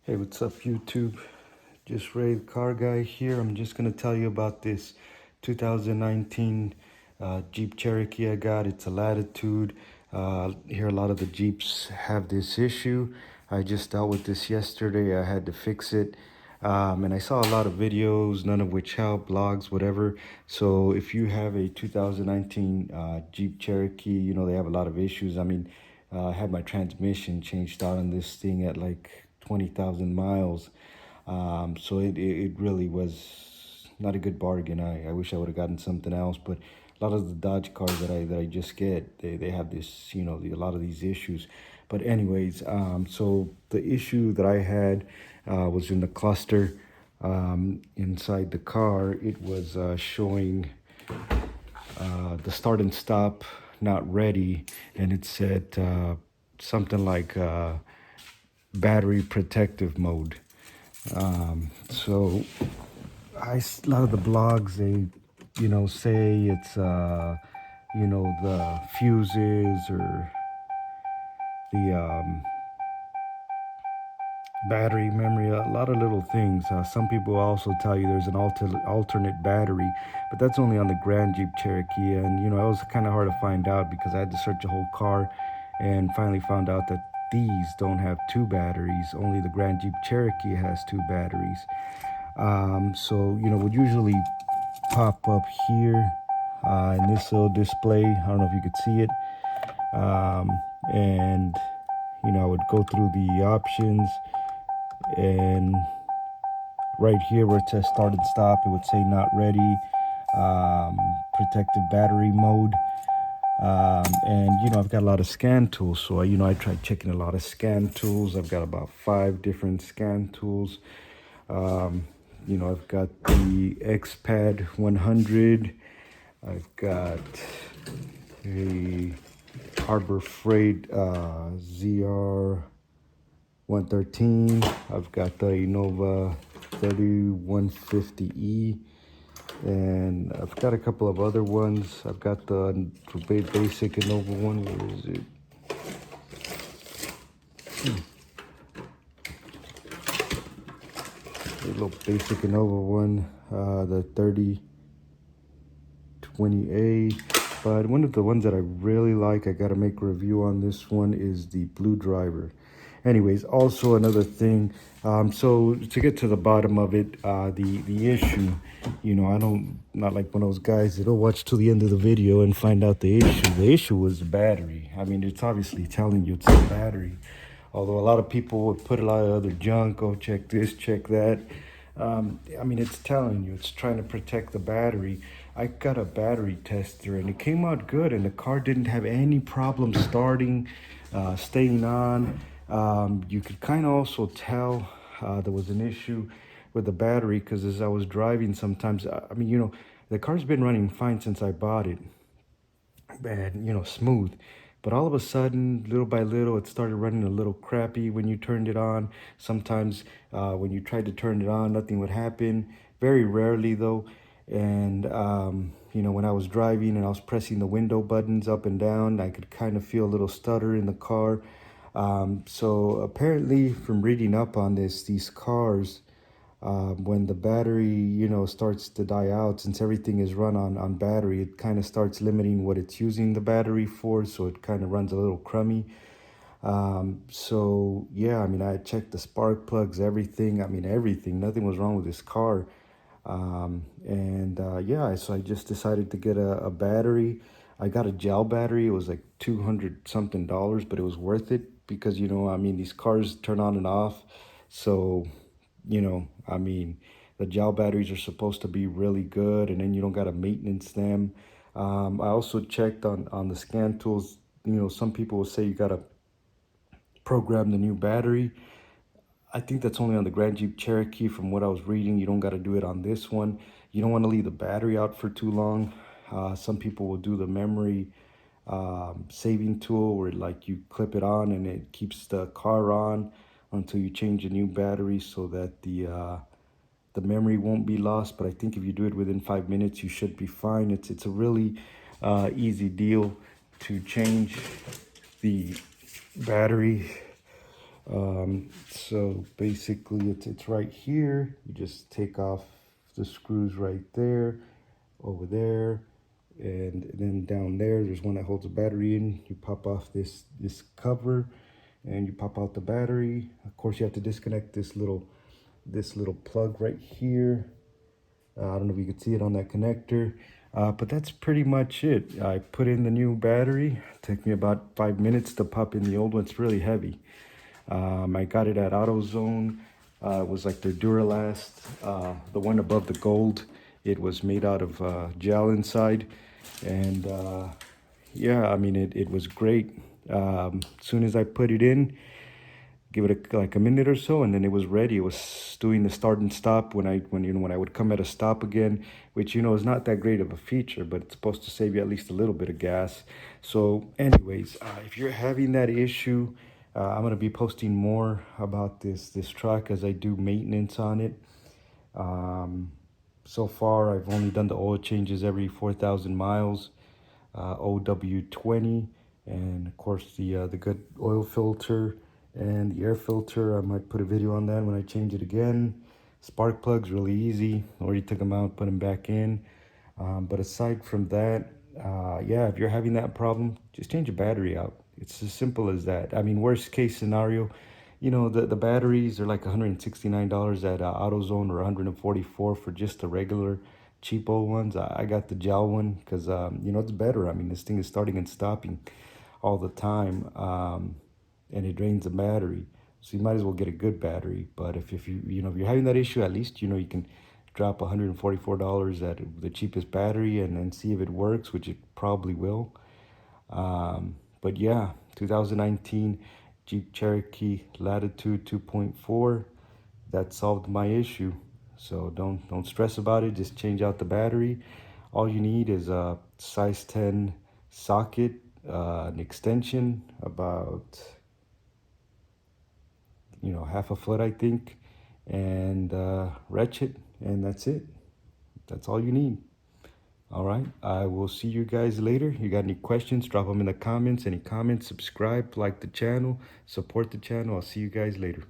Hey, what's up, YouTube? Just Ray, the car guy here. I'm just gonna tell you about this 2019 Jeep Cherokee I got. It's a Latitude. Here, a lot of the Jeeps have this issue. I just dealt with this yesterday. I had to fix it. And I saw a lot of videos, none of which help, blogs, whatever. So if you have a 2019 Jeep Cherokee, you know, they have a lot of issues. I mean, I had my transmission changed out on this thing at like 20,000 miles. So it really was not a good bargain. I wish I would have gotten something else, but a lot of the Dodge cars that I just get, they have this, you know, a lot of these issues. But anyways, so the issue that I had was in the cluster inside the car. It was showing the start and stop not ready, and it said something like battery protective mode. So a lot of the blogs, they, you know, say it's, you know, the fuses or the battery memory, a lot of little things. Some people also tell you there's an alternate battery, but that's only on the Grand Jeep Cherokee. And, you know, it was kind of hard to find out because I had to search the whole car and finally found out that these don't have two batteries. Only the Grand Jeep Cherokee has two batteries. So, you know, would usually pop up here in this little display. I don't know if you could see it. And, you know, I would go through the options, and right here where it says start and stop, it would say not ready, protective battery mode. And you know, I've got a lot of scan tools, so I tried checking a lot of scan tools. I've got about 5 different scan tools. You know, I've got the XPad 100. I've got a Harbor Freight ZR 113. I've got the Innova 3150E, and I've got a couple of other ones. I've got the basic Innova one. Where is it? A little basic Innova one, the 3020A. But one of the ones that I really like, I got to make a review on this one, is the Blue Driver. Anyways, also another thing, so to get to the bottom of it, the issue, you know, not like one of those guys that'll watch till the end of the video and find out the issue. The issue was the battery. I mean, it's obviously telling you it's the battery. Although a lot of people would put a lot of other junk, oh, check this, check that. I mean, it's telling you, it's trying to protect the battery. I got a battery tester and it came out good, and the car didn't have any problem starting, staying on. You could kind of also tell there was an issue with the battery because as I was driving sometimes, I mean, you know, the car's been running fine since I bought it, and, you know, smooth. But all of a sudden, little by little, it started running a little crappy when you turned it on. Sometimes when you tried to turn it on, nothing would happen. Very rarely, though. And, you know, when I was driving and I was pressing the window buttons up and down, I could kind of feel a little stutter in the car. So apparently, from reading up on this, these cars, when the battery, you know, starts to die out, since everything is run on battery, it kind of starts limiting what it's using the battery for, so it kind of runs a little crummy. So yeah, I mean, I checked the spark plugs, everything. I mean, everything, nothing was wrong with this car. And yeah, so I just decided to get a battery. I got a gel battery. It was like 200 something dollars, but it was worth it because, you know, I mean, these cars turn on and off. So, you know, I mean, the gel batteries are supposed to be really good, and then you don't got to maintenance them. I also checked on the scan tools. You know, some people will say you got to program the new battery. I think that's only on the Grand Jeep Cherokee. From what I was reading, you don't got to do it on this one. You don't want to leave the battery out for too long. Some people will do the memory saving tool where like you clip it on and it keeps the car on until you change a new battery so that the memory won't be lost. But I think if you do it within 5 minutes, you should be fine. It's a really easy deal to change the battery. So basically it's right here. You just take off the screws right there, over there, and then down there's one that holds the battery in. You pop off this cover and you pop out the battery. Of course, you have to disconnect this little plug right here. I don't know if you can see it on that connector, but that's pretty much it. I put in the new battery. It took me about 5 minutes to pop in the old one. It's really heavy. I got it at AutoZone. It was like their Duralast, the one above the gold. It was made out of gel inside, and yeah, I mean it was great. As soon as I put it in, give it like a minute or so, and then it was ready. It was doing the start and stop when I would come at a stop again, which is not that great of a feature, but it's supposed to save you at least a little bit of gas. So anyways, if you're having that issue, I'm gonna be posting more about this truck as I do maintenance on it. um, so far I've only done the oil changes every 4,000 miles, OW20, and of course the good oil filter and the air filter. I might put a video on that when I change it again. Spark plugs really easy. Already took them out, put them back in. But aside from that, yeah, if you're having that problem, just change the battery out. It's as simple as that. I mean, worst case scenario, the batteries are like $169 at AutoZone, or 144 for just the regular cheapo ones. I got the gel one because it's better. I mean, this thing is starting and stopping all the time, and it drains the battery. So you might as well get a good battery. But if if you're having that issue, at least you can drop $144 at the cheapest battery and then see if it works, which it probably will. But yeah, 2019 Jeep Cherokee Latitude 2.4, that solved my issue. So don't stress about it. Just change out the battery. All you need is a size 10 socket, an extension about half a foot I think, and ratchet, and that's it. That's all you need. All right, I will see you guys later. You got any questions, drop them in the comments. Any comments, subscribe, like the channel, support the channel. I'll see you guys later.